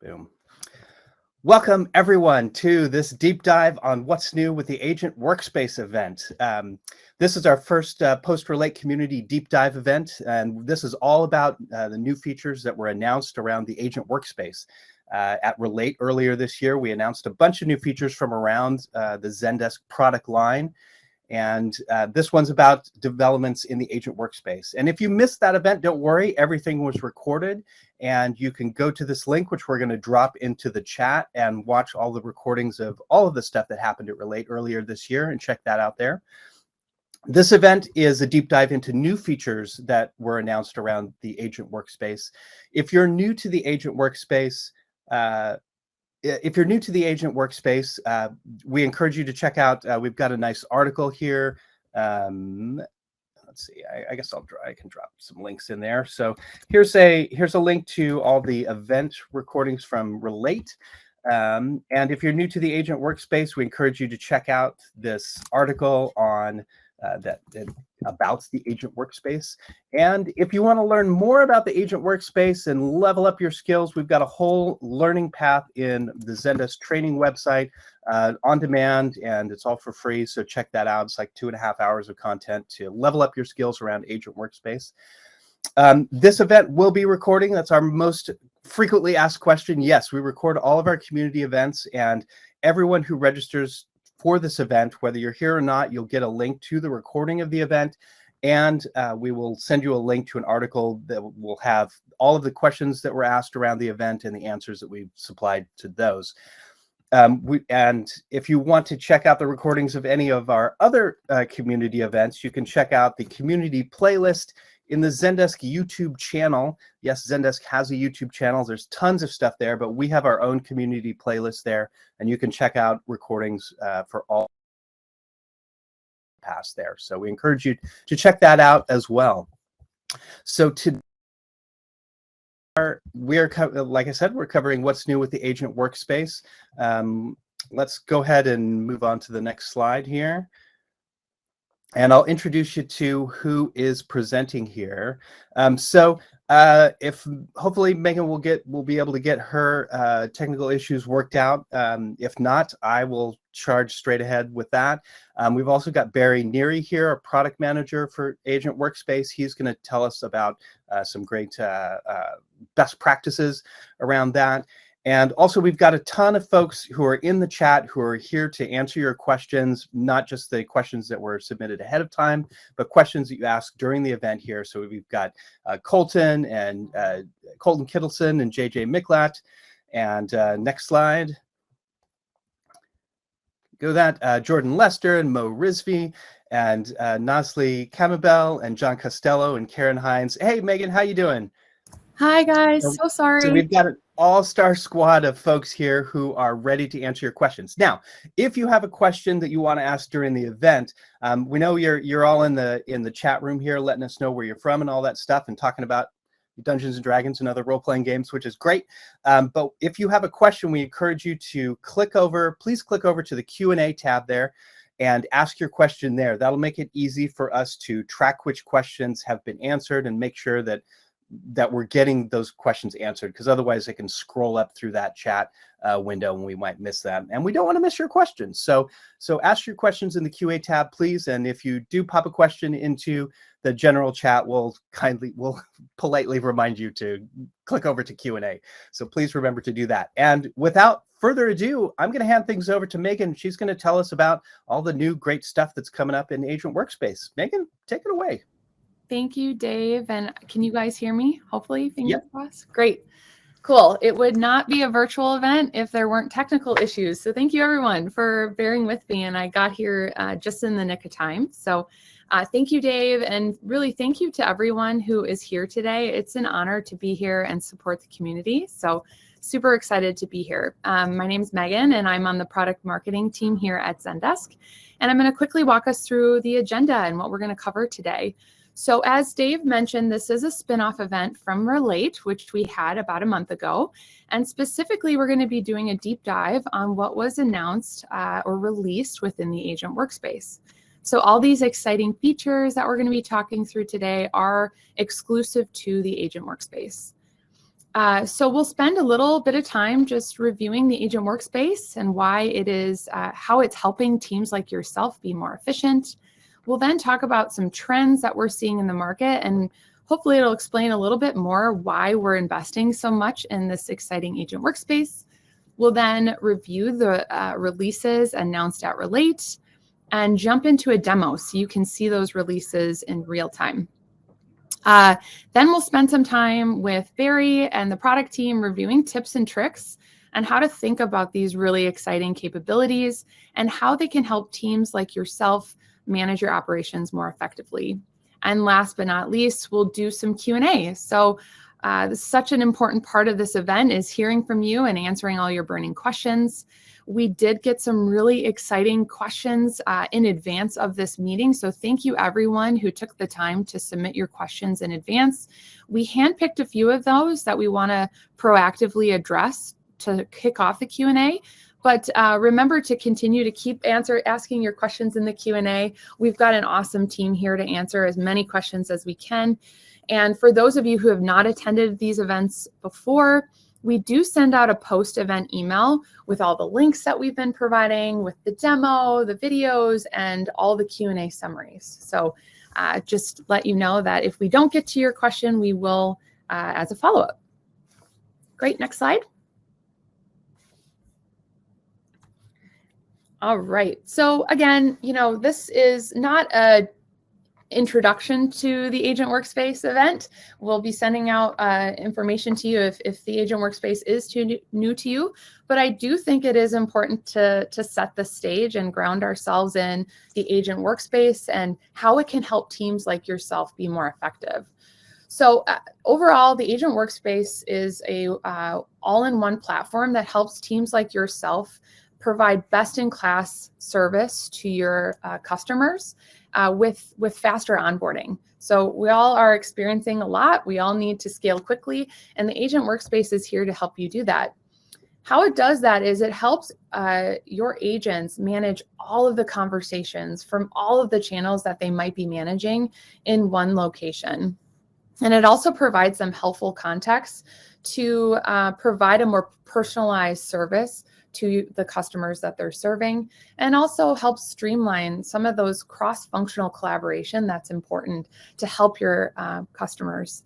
Boom. Welcome, everyone, to this deep dive on what's new with the Agent Workspace event. This is our first post-Relate community deep dive event, and this is all about the new features that were announced around the Agent Workspace. At Relate earlier this year, we announced a bunch of new features from around the Zendesk product line. And this one's about developments in the Agent Workspace. And if you missed that event, don't worry, everything was recorded. And you can go to this link, which we're going to drop into the chat, and watch all the recordings of all of the stuff that happened at Relate earlier this year, and check that out there. This event is a deep dive into new features that were announced around the Agent Workspace. If you're new to the Agent Workspace, we encourage you to check out, we've got a nice article here. Let's see, I guess I can drop some links in there. So here's a link to all the event recordings from Relate. And if you're new to the Agent Workspace, we encourage you to check out this article on about the Agent Workspace. And if you want to learn more about the Agent Workspace and level up your skills, we've got a whole learning path in the Zendesk training website on demand, and it's all for free. So check that out. It's like 2.5 hours of content to level up your skills around Agent Workspace. This event will be recording. That's our most frequently asked question. Yes, we record all of our community events, and everyone who registers for this event, whether you're here or not, you'll get a link to the recording of the event, and we will send you a link to an article that will have all of the questions that were asked around the event and the answers that we've supplied to those. And if you want to check out the recordings of any of our other community events, you can check out the community playlist in the Zendesk YouTube channel. Yes, Zendesk has a YouTube channel. There's tons of stuff there, but we have our own community playlist there, and you can check out recordings for all past there. So we encourage you to check that out as well. So today, like I said, we're covering what's new with the Agent Workspace. Let's go ahead and move on to the next slide here. And I'll introduce you to who is presenting here. If hopefully Megan will be able to get her technical issues worked out. If not, I will charge straight ahead with that. We've also got Barry Neary here, a product manager for Agent Workspace. He's going to tell us about some great best practices around that. And also, we've got a ton of folks who are in the chat who are here to answer your questions, not just the questions that were submitted ahead of time, but questions that you ask during the event here. So we've got Colton Kittleson and JJ Miklat. And next slide. Go that, Jordan Lester and Mo Rizvi and Nasli Camabel and John Costello and Karen Hines. Hey, Megan, how you doing? Hi, guys. So sorry. So we've got an all-star squad of folks here who are ready to answer your questions. Now, if you have a question that you want to ask during the event, we know you're all in the chat room here, letting us know where you're from and all that stuff, and talking about Dungeons and Dragons and other role-playing games, which is great. But if you have a question, we encourage you to please click over to the Q&A tab there and ask your question there. That'll make it easy for us to track which questions have been answered and make sure that we're getting those questions answered, because otherwise it can scroll up through that chat window and we might miss them. And we don't want to miss your questions. So ask your questions in the QA tab, please. And if you do pop a question into the general chat, we'll politely remind you to click over to Q&A. So please remember to do that. And without further ado, I'm going to hand things over to Megan. She's going to tell us about all the new great stuff that's coming up in Agent Workspace. Megan, take it away. Thank you, Dave. And can you guys hear me? Hopefully, fingers crossed. Great. Cool. It would not be a virtual event if there weren't technical issues. So thank you, everyone, for bearing with me. And I got here just in the nick of time. So thank you, Dave. And really, thank you to everyone who is here today. It's an honor to be here and support the community. So super excited to be here. My name is Megan, and I'm on the product marketing team here at Zendesk. And I'm going to quickly walk us through the agenda and what we're going to cover today. So as Dave mentioned, this is a spin-off event from Relate, which we had about a month ago. And specifically, we're going to be doing a deep dive on what was announced or released within the Agent Workspace. So all these exciting features that we're going to be talking through today are exclusive to the Agent Workspace. So we'll spend a little bit of time just reviewing the Agent Workspace and why it is, how it's helping teams like yourself be more efficient. We'll then talk about some trends that we're seeing in the market, and hopefully it'll explain a little bit more why we're investing so much in this exciting Agent Workspace. We'll then review the releases announced at Relate and jump into a demo so you can see those releases in real time. Then we'll spend some time with Barry and the product team reviewing tips and tricks and how to think about these really exciting capabilities and how they can help teams like yourself manage your operations more effectively. And last but not least, we'll do some Q&A. So such an important part of this event is hearing from you and answering all your burning questions. We did get some really exciting questions in advance of this meeting. So thank you everyone who took the time to submit your questions in advance. We handpicked a few of those that we want to proactively address to kick off the Q&A. But remember to continue to keep asking your questions in the Q&A. We've got an awesome team here to answer as many questions as we can. And for those of you who have not attended these events before, we do send out a post-event email with all the links that we've been providing, with the demo, the videos, and all the Q&A summaries. So just let you know that if we don't get to your question, we will as a follow-up. Great, next slide. All right, so again, this is not a introduction to the Agent Workspace event. We'll be sending out information to you if the Agent Workspace is too new to you, but I do think it is important to set the stage and ground ourselves in the Agent Workspace and how it can help teams like yourself be more effective. So overall, the Agent Workspace is a all-in-one platform that helps teams like yourself provide best-in-class service to your customers with faster onboarding. So we all are experiencing a lot. We all need to scale quickly, and the Agent Workspace is here to help you do that. How it does that is it helps your agents manage all of the conversations from all of the channels that they might be managing in one location. And it also provides them helpful context to provide a more personalized service to the customers that they're serving, and also helps streamline some of those cross-functional collaboration that's important to help your customers.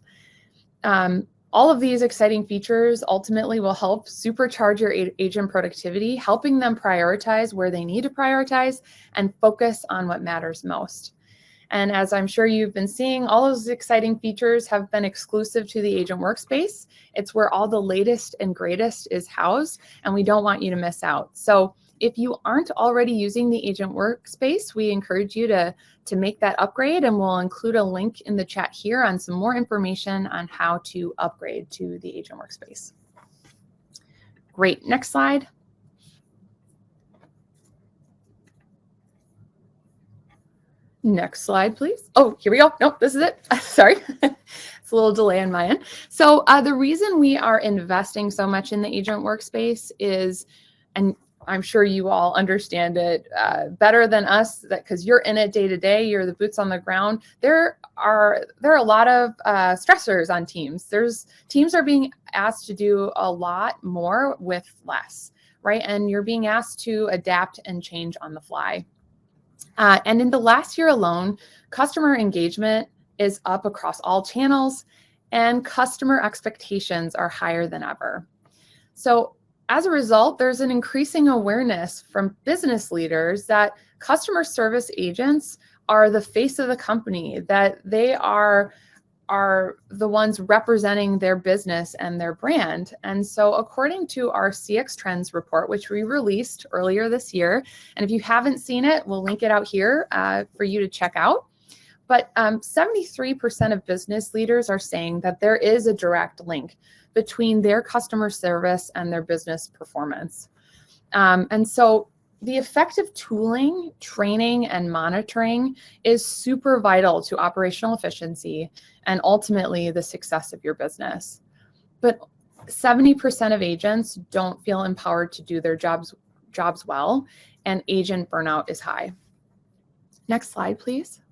All of these exciting features ultimately will help supercharge your agent productivity, helping them prioritize where they need to prioritize and focus on what matters most. And as I'm sure you've been seeing, all those exciting features have been exclusive to the Agent Workspace. It's where all the latest and greatest is housed, and we don't want you to miss out. So if you aren't already using the Agent Workspace, we encourage you to make that upgrade, and we'll include a link in the chat here on some more information on how to upgrade to the Agent Workspace. Great, next slide. Next slide, please. Oh, here we go. Nope, this is it. Sorry. It's a little delay on my end. So the reason we are investing so much in the Agent Workspace is, and I'm sure you all understand it better than us, that because you're in it day to day, you're the boots on the ground. There are a lot of stressors on teams. Teams are being asked to do a lot more with less, right? And you're being asked to adapt and change on the fly. And in the last year alone, customer engagement is up across all channels, and customer expectations are higher than ever. So as a result, there's an increasing awareness from business leaders that customer service agents are the face of the company, that they are the ones representing their business and their brand. And so according to our CX Trends report, which we released earlier this year, and if you haven't seen it, we'll link it out here for you to check out. But 73% of business leaders are saying that there is a direct link between their customer service and their business performance. And so the effective tooling, training, and monitoring is super vital to operational efficiency and ultimately the success of your business. But 70% of agents don't feel empowered to do their jobs well, and agent burnout is high. Next slide, please.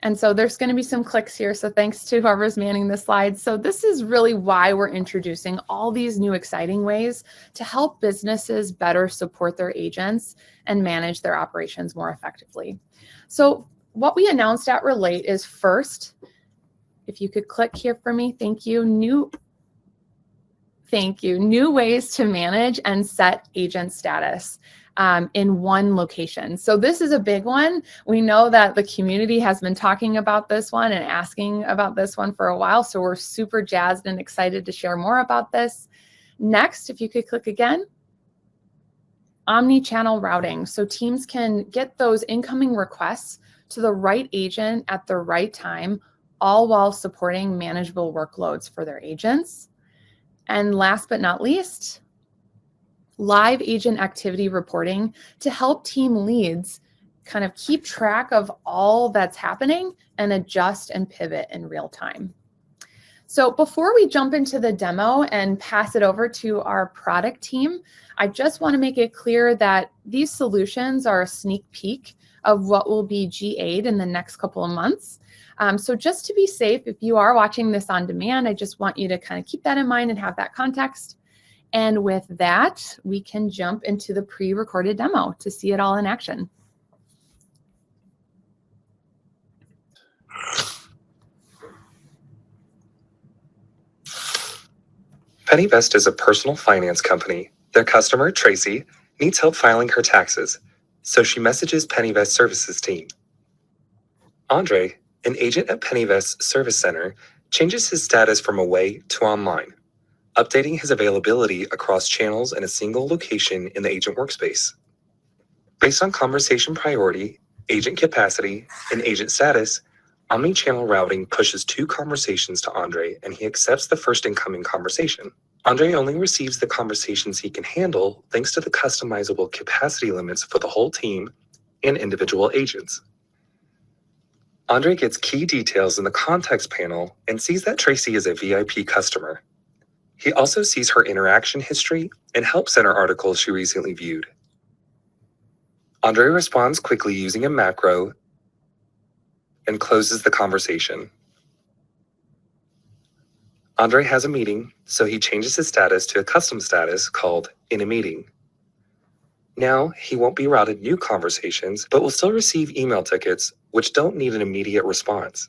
And so there's going to be some clicks here. So thanks to whoever's manning the slides. So this is really why we're introducing all these new exciting ways to help businesses better support their agents and manage their operations more effectively. So what we announced at Relate is first, if you could click here for me, thank you. New ways to manage and set agent status in one location. So this is a big one. We know that the community has been talking about this one and asking about this one for a while. So we're super jazzed and excited to share more about this. Next, if you could click again, omni-channel routing. So teams can get those incoming requests to the right agent at the right time, all while supporting manageable workloads for their agents. And last but not least, live agent activity reporting to help team leads kind of keep track of all that's happening and adjust and pivot in real time. So before we jump into the demo and pass it over to our product team, I just want to make it clear that these solutions are a sneak peek of what will be GA'd in the next couple of months. So just to be safe, if you are watching this on demand, I just want you to kind of keep that in mind and have that context. And with that, we can jump into the pre-recorded demo to see it all in action. PennyVest is a personal finance company. Their customer, Tracy, needs help filing her taxes, so she messages PennyVest Services team. Andre, an agent at PennyVest Service Center, changes his status from away to online, updating his availability across channels in a single location in the Agent Workspace. Based on conversation priority, agent capacity, and agent status, omni-channel routing pushes 2 conversations to Andre, and he accepts the first incoming conversation. Andre only receives the conversations he can handle thanks to the customizable capacity limits for the whole team and individual agents. Andre gets key details in the context panel and sees that Tracy is a VIP customer. He also sees her interaction history and help center articles she recently viewed. Andre responds quickly using a macro and closes the conversation. Andre has a meeting, so he changes his status to a custom status called In a Meeting. Now, he won't be routed new conversations, but will still receive email tickets, which don't need an immediate response.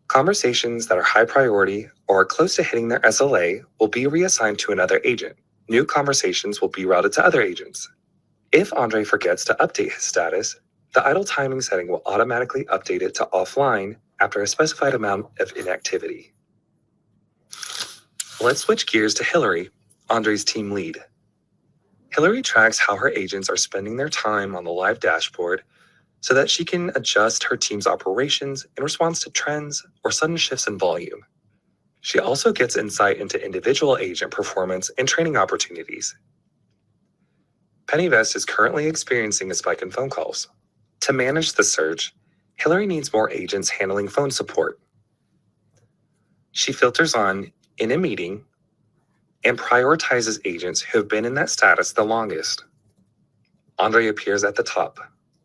Conversations that are high priority or are close to hitting their SLA will be reassigned to another agent. New conversations will be routed to other agents. If Andre forgets to update his status, the idle timing setting will automatically update it to offline after a specified amount of inactivity. Let's switch gears to Hillary, Andre's team lead. Hillary tracks how her agents are spending their time on the live dashboard so that she can adjust her team's operations in response to trends or sudden shifts in volume. She also gets insight into individual agent performance and training opportunities. PennyVest is currently experiencing a spike in phone calls. To manage the surge, Hillary needs more agents handling phone support. She filters on In a Meeting and prioritizes agents who have been in that status the longest. Andre appears at the top.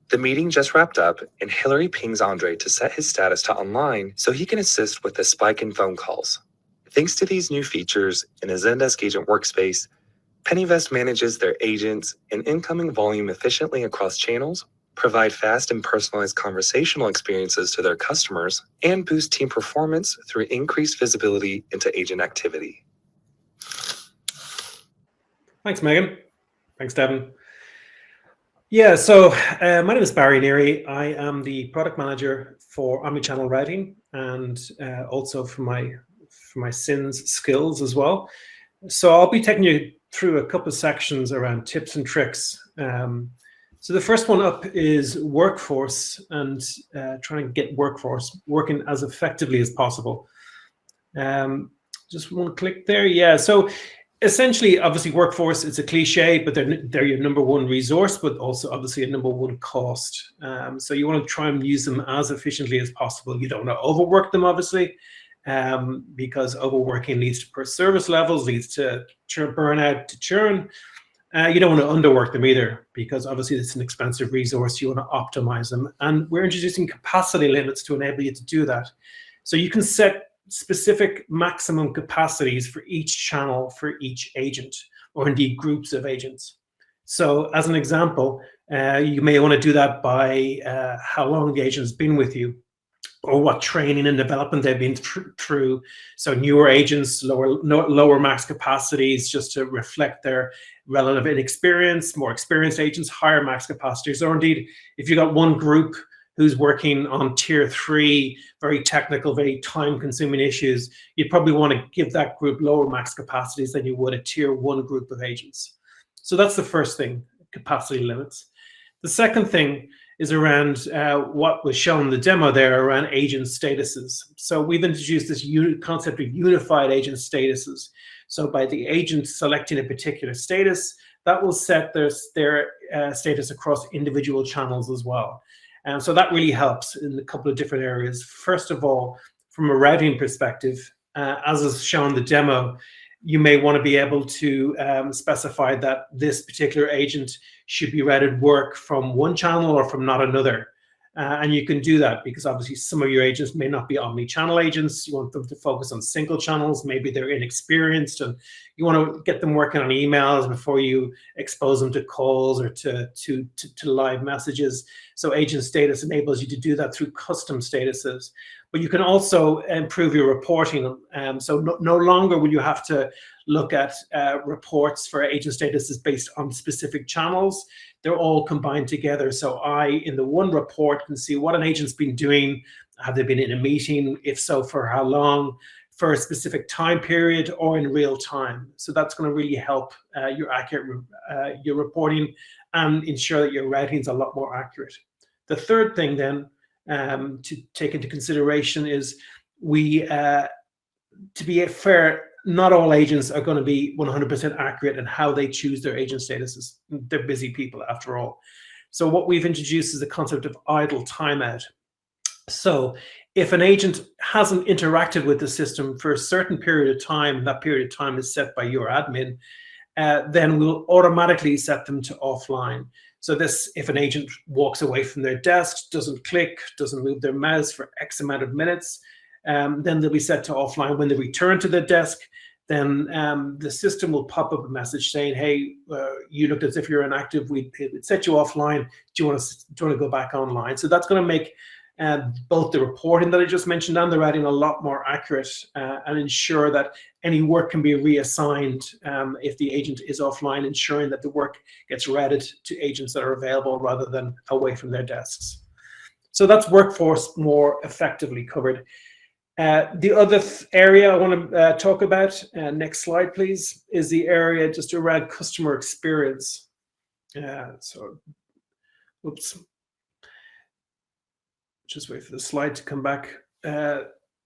The meeting just wrapped up, and Hillary pings Andre to set his status to online so he can assist with the spike in phone calls. Thanks to these new features in a Zendesk Agent Workspace, PennyVest manages their agents and incoming volume efficiently across channels, provide fast and personalized conversational experiences to their customers, and boost team performance through increased visibility into agent activity. Thanks, Megan. Thanks, Devin. Yeah, so my name is Barry Neary. I am the product manager for omnichannel routing and also for my SINs skills as well. So I'll be taking you through a couple of sections around tips and tricks. So the first one up is workforce and trying to get workforce working as effectively as possible. Just one click there. Yeah, so essentially, obviously, workforce, it's a cliche, but they're your number one resource, but also obviously a number one cost. So you want to try and use them as efficiently as possible. You don't want to overwork them, obviously, because overworking leads to poor service levels, leads to burnout, to churn. You don't want to underwork them either, because obviously it's an expensive resource. You want to optimize them. And we're introducing capacity limits to enable you to do that. So you can set specific maximum capacities for each channel, for each agent, or indeed groups of agents. So as an example, you may want to do that by how long the agent's been with you, or what training and development they've been through. So newer agents, lower max capacities, just to reflect their relative inexperience. More experienced agents, higher max capacities. Or indeed, if you got one group who's working on tier 3, very technical, very time-consuming issues, you'd probably want to give that group lower max capacities than you would a tier 1 group of agents. So that's the first thing, capacity limits. The second thing is around what was shown in the demo there around agent statuses. So we've introduced this concept of unified agent statuses. So by the agent selecting a particular status, that will set their status across individual channels as well. And so that really helps in a couple of different areas. First of all, from a routing perspective, as is shown in the demo, you may want to be able to specify that this particular agent should be routed work from one channel or from not another. And you can do that because obviously some of your agents may not be omni-channel agents. You want them to focus on single channels. Maybe they're inexperienced and you want to get them working on emails before you expose them to calls or to live messages. So agent status enables you to do that through custom statuses. But you can also improve your reporting. So no longer will you have to look at reports for agent statuses based on specific channels. They're all combined together. So I, in the one report, can see what an agent's been doing. Have they been in a meeting? If so, for how long? For a specific time period or in real time. So that's going to really help your reporting and ensure that your routing is a lot more accurate. The third thing then to take into consideration is to be fair, not all agents are going to be 100% accurate in how they choose their agent statuses. They're busy people after all. So what we've introduced is the concept of idle timeout. So if an agent hasn't interacted with the system for a certain period of time, that period of time is set by your admin, then we'll automatically set them to offline. So this, if an agent walks away from their desk, doesn't click, doesn't move their mouse for X amount of minutes, then they'll be set to offline. When they return to their desk, then the system will pop up a message saying, hey, you looked as if you're inactive. We set you offline. Do you want to go back online? So that's going to make both the reporting that I just mentioned and the routing a lot more accurate and ensure that any work can be reassigned if the agent is offline, ensuring that the work gets routed to agents that are available rather than away from their desks. So that's workforce more effectively covered. The other area I want to talk about, next slide please, is the area just around customer experience. So, whoops. Just wait for the slide to come back.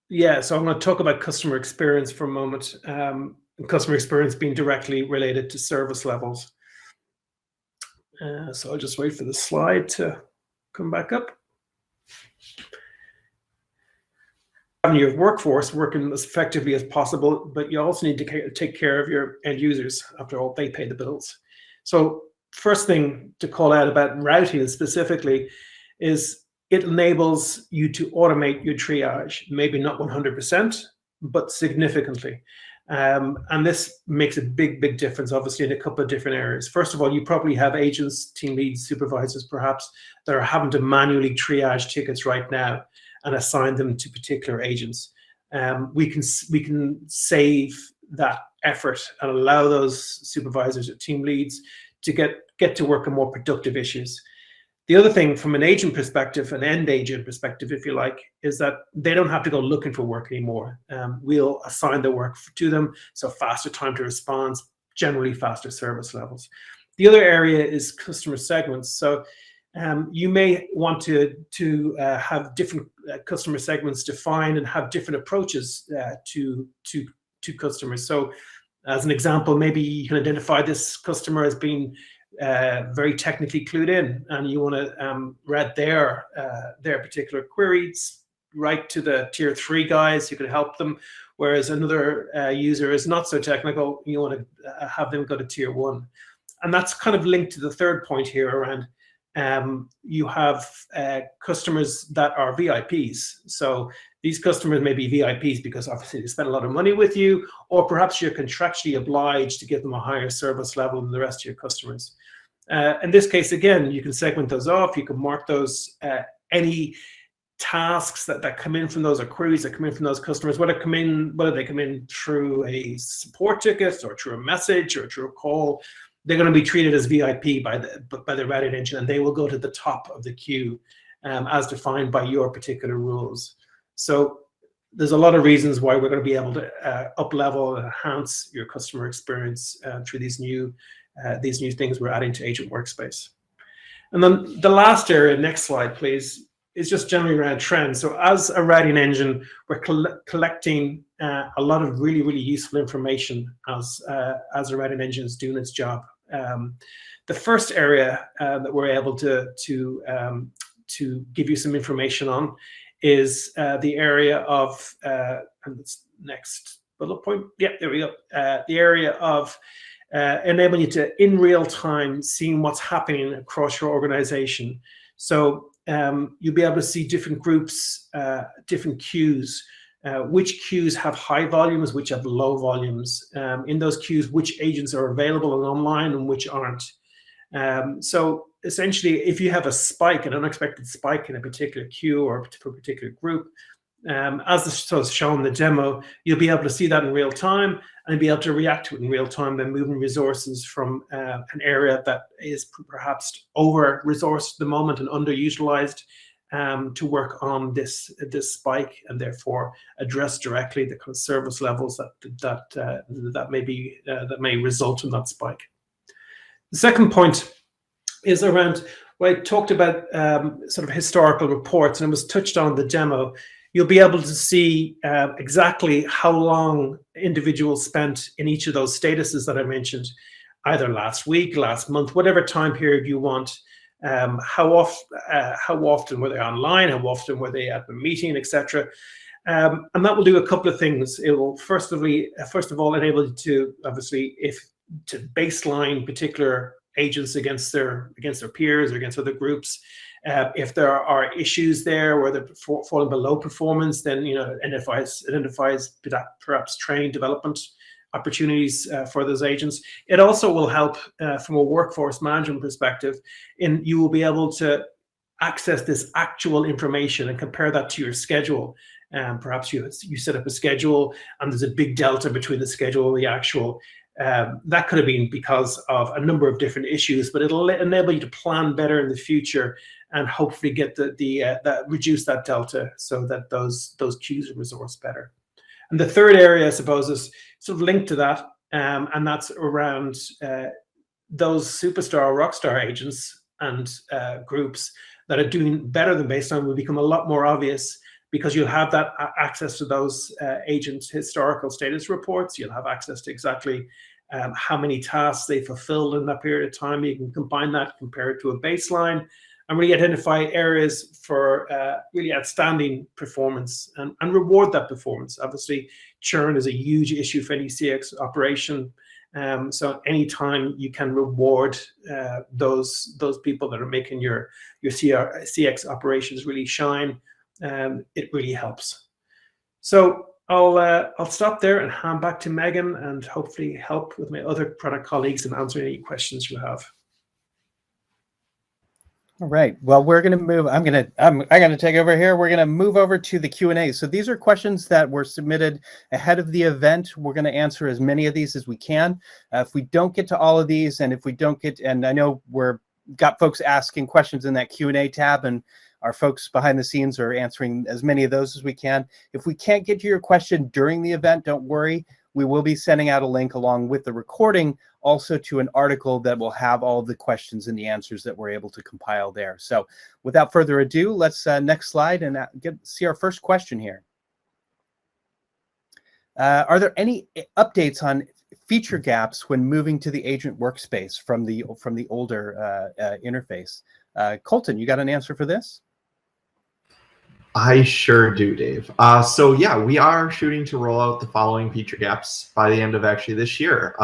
Yeah, so I'm going to talk about customer experience for a moment. Customer experience being directly related to service levels. So I'll just wait for the slide to come back up. Having your workforce working as effectively as possible, but you also need to take care of your end users. After all, they pay the bills. So first thing to call out about routing specifically is it enables you to automate your triage, maybe not 100%, but significantly. And this makes a big difference, obviously, in a couple of different areas. First of all, you probably have agents, team leads, supervisors, perhaps, that are having to manually triage tickets right now and assign them to particular agents. We can save that effort and allow those supervisors or team leads to get to work on more productive issues. The other thing from an agent perspective, an end agent perspective, if you like, is that they don't have to go looking for work anymore. We'll assign the work to them, so faster time to respond, generally faster service levels. The other area is customer segments. So you may want to have different customer segments defined and have different approaches to customers. So as an example, maybe you can identify this customer as being very technically clued in, and you want to route their particular queries right to the tier 3 guys who could help them, whereas another user is not so technical. You want to have them go to tier 1. And that's kind of linked to the third point here around you have customers that are VIPs. So these customers may be VIPs because obviously they spend a lot of money with you, or perhaps you're contractually obliged to give them a higher service level than the rest of your customers. In this case, again, you can segment those off. You can mark those any tasks that come in from those, or queries that come in from those customers, whether they come in through a support ticket or through a message or through a call. They're going to be treated as VIP by the Reddit engine, and they will go to the top of the queue as defined by your particular rules. So there's a lot of reasons why we're going to be able to up-level and enhance your customer experience through these new things we're adding to Agent Workspace. And then the last area, next slide, please, is just generally around trends. So as a writing engine, we're collecting a lot of really, really useful information as a writing engine is doing its job. The first area that we're able to give you some information on is the area of, and it's next bullet point. Yeah, there we go. The area of enabling you to, in real time, seeing what's happening across your organization. So you'll be able to see different groups, different queues, which queues have high volumes, which have low volumes. In those queues, which agents are available and online and which aren't. So essentially, if you have a spike, an unexpected spike in a particular queue or for a particular group, as was shown in the demo, you'll be able to see that in real time and be able to react to it in real time by moving resources from an area that is perhaps over-resourced at the moment and underutilized to work on this spike, and therefore address directly the kind of service levels that may result in that spike. The second point is around what I talked about, sort of historical reports, and it was touched on in the demo. You'll be able to see exactly how long individuals spent in each of those statuses that I mentioned, either last week, last month, whatever time period you want. How often were they online? How often were they at the meeting, etc. And that will do a couple of things. It will first of all enable you to obviously to baseline particular agents against their peers or against other groups. If there are issues there where they're falling below performance, then it identifies perhaps training development opportunities for those agents. It also will help from a workforce management perspective. You will be able to access this actual information and compare that to your schedule. Perhaps you set up a schedule and there's a big delta between the schedule and the actual. That could have been because of a number of different issues, but it'll enable you to plan better in the future and hopefully get reduce that delta so that those queues are resourced better. And the third area, I suppose, is sort of linked to that, and that's around those superstar or rockstar agents and groups that are doing better than baseline will become a lot more obvious, because you'll have that access to those agents' historical status reports. You'll have access to exactly how many tasks they fulfilled in that period of time. You can combine that, compare it to a baseline, and really identify areas for really outstanding performance and reward that performance. Obviously, churn is a huge issue for any CX operation. So anytime you can reward those people that are making your CX operations really shine, it really helps. So I'll stop there and hand back to Megan and hopefully help with my other product colleagues and answer any questions you have. All right. Well, we're going to move. I'm going to take over here. We're going to move over to the Q&A. So these are questions that were submitted ahead of the event. We're going to answer as many of these as we can. If we don't get to all of these, and if we don't get, and I know got folks asking questions in that Q&A tab, and our folks behind the scenes are answering as many of those as we can. If we can't get to your question during the event, don't worry. We will be sending out a link along with the recording also to an article that will have all of the questions and the answers that we're able to compile there. So without further ado, let's next slide and see our first question here. Are there any updates on feature gaps when moving to the Agent Workspace from the older interface? Colton, you got an answer for this? I sure do, Dave. So yeah, we are shooting to roll out the following feature gaps by the end of actually this year.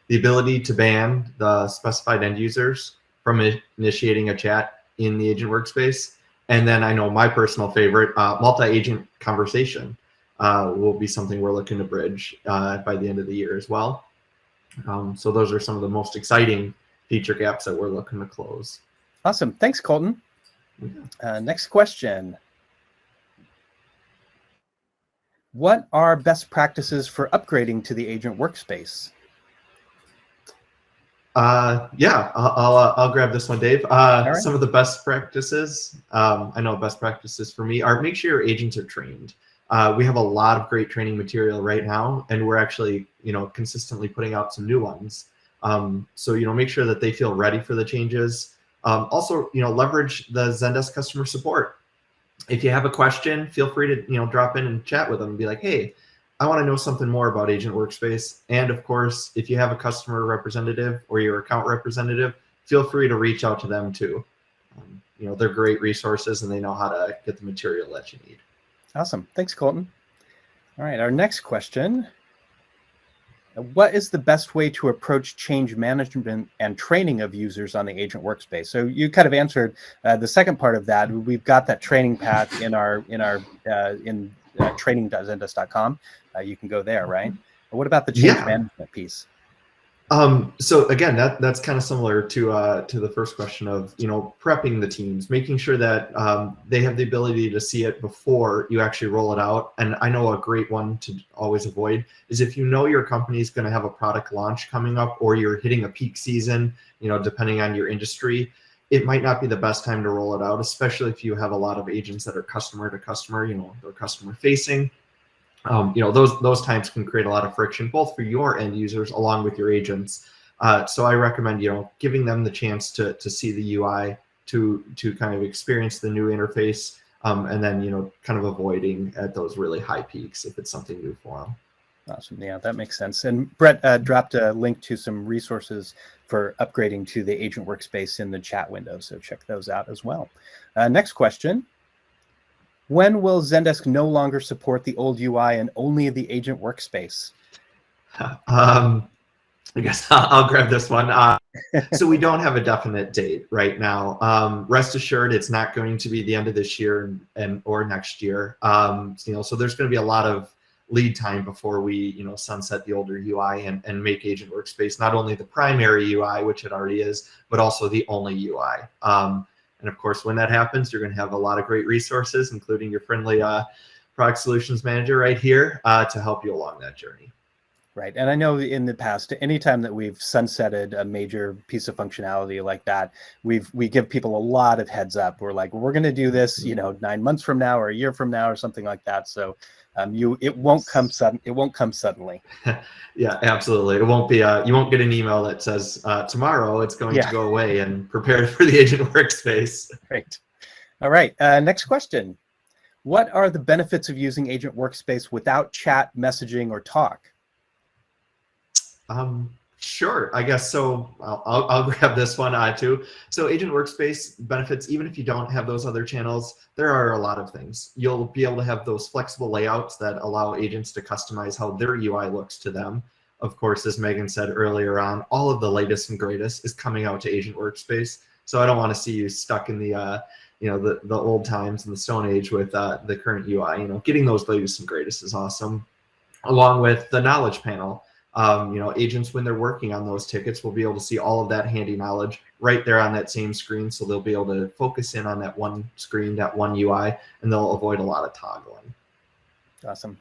the ability to ban the specified end users from initiating a chat in the agent workspace. And then I know my personal favorite, multi-agent conversation will be something we're looking to bridge by the end of the year as well. So those are some of the most exciting feature gaps that we're looking to close. Awesome. Thanks, Colton. Next question. What are best practices for upgrading to the agent workspace? Yeah, I'll grab this one, Dave. right. Some of the best practices, I know best practices for me are make sure your agents are trained. We have a lot of great training material right now, and we're actually, consistently putting out some new ones. So, make sure that they feel ready for the changes. Also, leverage the Zendesk customer support. If you have a question, feel free to, drop in and chat with them and be like, hey, I want to know something more about Agent Workspace. And of course, if you have a customer representative or your account representative, feel free to reach out to them too. They're great resources and they know how to get the material that you need. Awesome. Thanks, Colton. All right, our next question. What is the best way to approach change management and training of users on the Agent Workspace? So you kind of answered the second part of that. We've got that training path in training.zendesk.com. You can go there, right? But what about the change management piece? So again, that's kind of similar to the first question of, prepping the teams, making sure that they have the ability to see it before you actually roll it out. And I know a great one to always avoid is if your company is going to have a product launch coming up or you're hitting a peak season, depending on your industry, it might not be the best time to roll it out, especially if you have a lot of agents that are customer to customer, they're customer facing. Those times can create a lot of friction, both for your end users along with your agents. So I recommend, giving them the chance to see the UI, to kind of experience the new interface, and then, kind of avoiding at those really high peaks if it's something new for them. Awesome. Yeah, that makes sense. And Brett dropped a link to some resources for upgrading to the Agent Workspace in the chat window. So check those out as well. Next question. When will Zendesk no longer support the old UI and only the Agent Workspace? I guess I'll grab this one. So we don't have a definite date right now. Rest assured, it's not going to be the end of this year or next year. So there's going to be a lot of lead time before we, sunset the older UI and make Agent Workspace not only the primary UI, which it already is, but also the only UI. And of course, when that happens, you're going to have a lot of great resources, including your friendly product solutions manager right here to help you along that journey. Right. And I know in the past, anytime that we've sunsetted a major piece of functionality like that, we give people a lot of heads up. We're like, we're going to do this, 9 months from now or a year from now or something like that. So it won't come suddenly. Yeah, absolutely. It won't be you won't get an email that says tomorrow it's going to go away and prepare for the Agent Workspace. Great. All right. Next question. What are the benefits of using Agent Workspace without chat, messaging, or talk? Sure, I guess so. I'll grab this one too. So Agent Workspace benefits, even if you don't have those other channels, there are a lot of things. You'll be able to have those flexible layouts that allow agents to customize how their UI looks to them. Of course, as Megan said earlier on, all of the latest and greatest is coming out to Agent Workspace. So I don't want to see you stuck in the the old times in the Stone Age with the current UI. Getting those latest and greatest is awesome. Along with the knowledge panel. Agents, when they're working on those tickets, will be able to see all of that handy knowledge right there on that same screen. So they'll be able to focus in on that one screen, that one UI, and they'll avoid a lot of toggling. Awesome.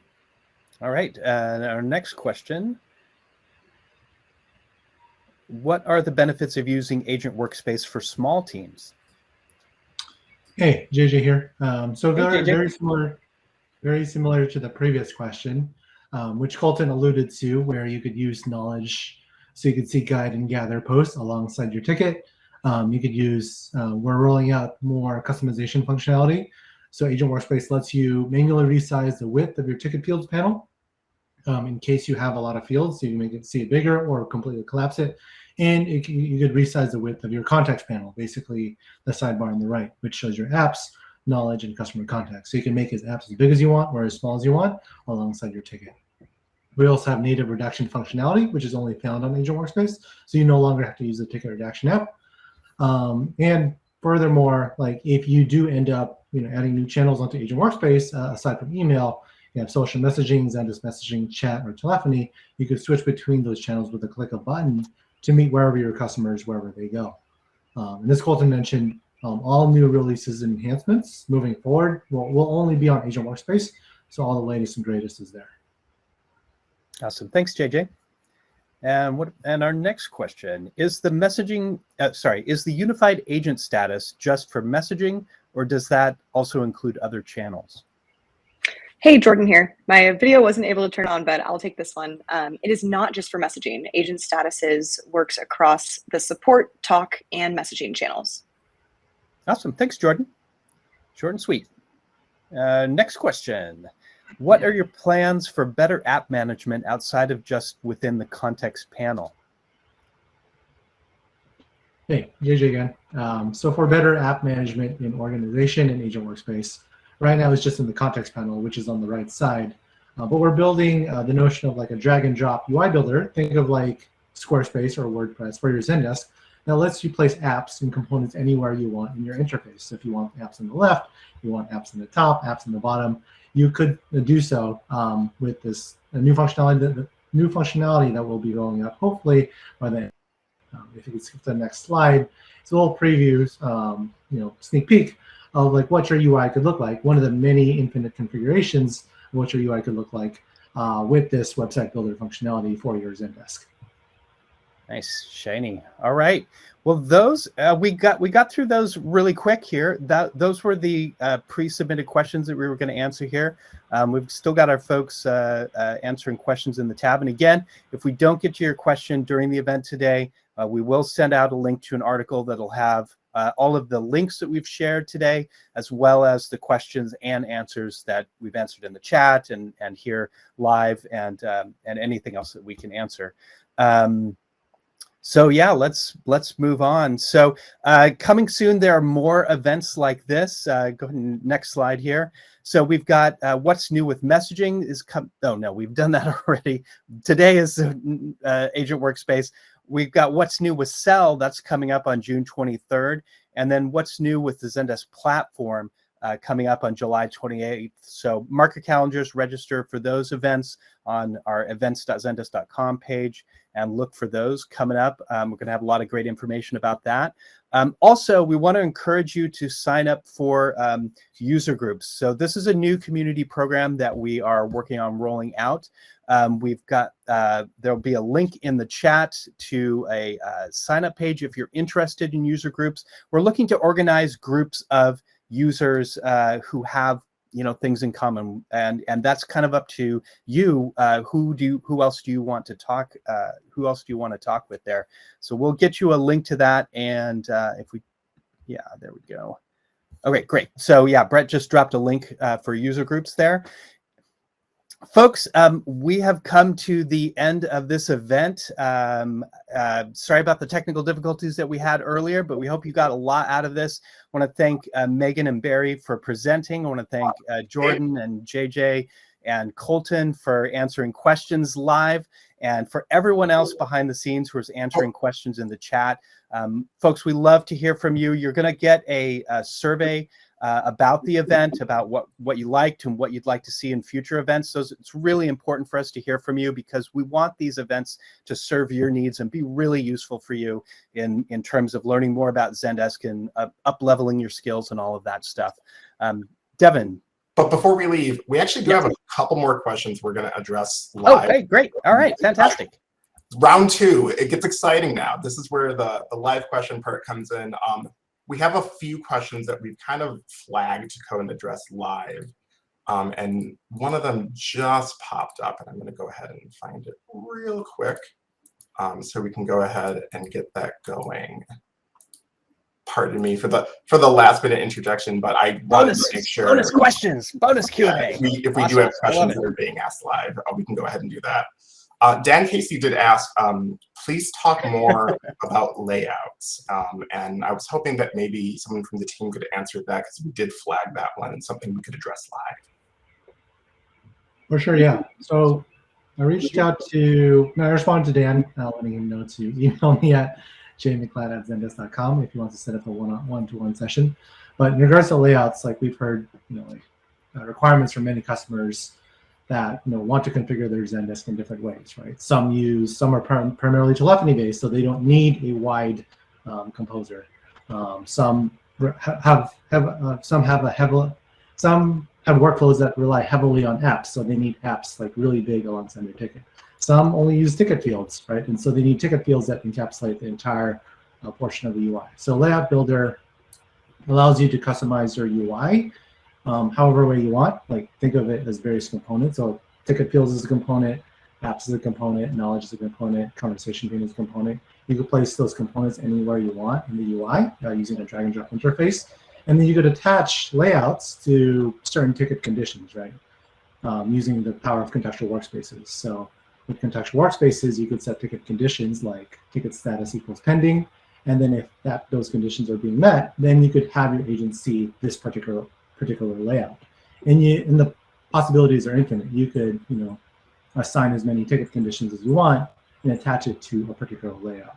All right. Our next question. What are the benefits of using Agent Workspace for small teams? Hey, JJ here. So Hey, JJ. very similar to the previous question. Which Colton alluded to, where you could use knowledge, so you could see guide and gather posts alongside your ticket. You could use, we're rolling out more customization functionality. So Agent Workspace lets you manually resize the width of your ticket fields panel in case you have a lot of fields, so you can make it see it bigger or completely collapse it. And you could resize the width of your contacts panel, basically the sidebar on the right, which shows your apps, knowledge, and customer contacts. So you can make his apps as big as you want or as small as you want alongside your ticket. We also have native redaction functionality, which is only found on Agent Workspace. So you no longer have to use the ticket redaction app. And furthermore, like if you do end up adding new channels onto Agent Workspace, aside from email, you have social messaging, Zendesk messaging, chat, or telephony. You could switch between those channels with a click of a button to meet wherever your customers, wherever they go. And as Colton mentioned, all new releases and enhancements moving forward will only be on Agent Workspace. So all the latest and greatest is there. Awesome. Thanks, JJ. And our next question is the messaging. Is the unified agent status just for messaging, or does that also include other channels? Hey, Jordan here. My video wasn't able to turn on, but I'll take this one. It is not just for messaging. Agent statuses works across the support, talk, and messaging channels. Awesome. Thanks, Jordan. Short and sweet. Next question. What are your plans for better app management outside of just within the context panel? Hey, JJ again. So for better app management in organization and Agent Workspace, right now it's just in the context panel, which is on the right side. But we're building the notion of like a drag and drop UI builder. Think of like Squarespace or WordPress for your Zendesk that lets you place apps and components anywhere you want in your interface. So if you want apps on the left, you want apps on the top, apps on the bottom, you could do so with this new functionality that will be rolling out hopefully by the if you could skip to the next slide. It's a little previews, sneak peek of like what your UI could look like. One of the many infinite configurations of what your UI could look like with this website builder functionality for your Zendesk. Nice, shiny. All right. Well, those we got through those really quick here. Those were the pre-submitted questions that we were going to answer here. We've still got our folks answering questions in the tab. And again, if we don't get to your question during the event today, we will send out a link to an article that'll have all of the links that we've shared today, as well as the questions and answers that we've answered in the chat and here live, and anything else that we can answer. So yeah, let's move on. So coming soon, there are more events like this. Go ahead, next slide here. So we've got what's new with messaging is oh no, we've done that already. Today is Agent Workspace. We've got what's new with Sell, that's coming up on June 23rd. And then what's new with the Zendesk platform coming up on July 28th. So mark your calendars, register for those events on our events.zendesk.com page and look for those coming up. We're going to have a lot of great information about that. Also, we want to encourage you to sign up for user groups. So this is a new community program that we are working on rolling out. We've got, there'll be a link in the chat to a sign-up page if you're interested in user groups. We're looking to organize groups of users who have things in common, and that's kind of up to you. Who else do you want to talk? Who else do you want to talk with there? So we'll get you a link to that, and there we go. Okay, great. So yeah, Brett just dropped a link for user groups there. Folks, we have come to the end of this event. Sorry about the technical difficulties that we had earlier, but we hope you got a lot out of this. I want to thank Megan and Barry for presenting. I want to thank Jordan and JJ and Colton for answering questions live, and for everyone else behind the scenes who is answering questions in the chat. Folks, we love to hear from you. You're going to get a survey about the event, about what you liked and what you'd like to see in future events. So it's really important for us to hear from you, because we want these events to serve your needs and be really useful for you in terms of learning more about Zendesk and up-leveling your skills and all of that stuff. Devin. But before we leave, we actually do have a couple more questions we're going to address live. Okay, great. All right, fantastic. Round two, it gets exciting now. This is where the live question part comes in. We have a few questions that we've kind of flagged to go and address live. And one of them just popped up, and I'm going to go ahead and find it real quick so we can go ahead and get that going. Pardon me for the last minute interjection, but I wanted to make sure. Bonus questions, bonus Q&A. If we do have questions that are being asked live, we can go ahead and do that. Dan Casey did ask, please talk more about layouts. And I was hoping that maybe someone from the team could answer that, because we did flag that one and something we could address live. For sure, yeah. So I responded to Dan, letting him know to email me at jmcladd@zendesk.com if he wants to set up a one-to-one session. But in regards to layouts, like we've heard, requirements from many customers that want to configure their Zendesk in different ways, right? Some are primarily telephony based, so they don't need a wide composer. Some have workflows that rely heavily on apps, so they need apps like really big alongside their ticket. Some only use ticket fields, right? And so they need ticket fields that encapsulate the entire portion of the UI. So Layout Builder allows you to customize your UI however way you want. Like think of it as various components. So ticket fields is a component, apps is a component, knowledge is a component, conversation theme is a component. You can place those components anywhere you want in the UI using a drag and drop interface. And then you could attach layouts to certain ticket conditions, right? Using the power of contextual workspaces. So with contextual workspaces, you could set ticket conditions like ticket status equals pending. And then if those conditions are being met, then you could have your agent see this particular layout. And the possibilities are infinite. You could, assign as many ticket conditions as you want and attach it to a particular layout.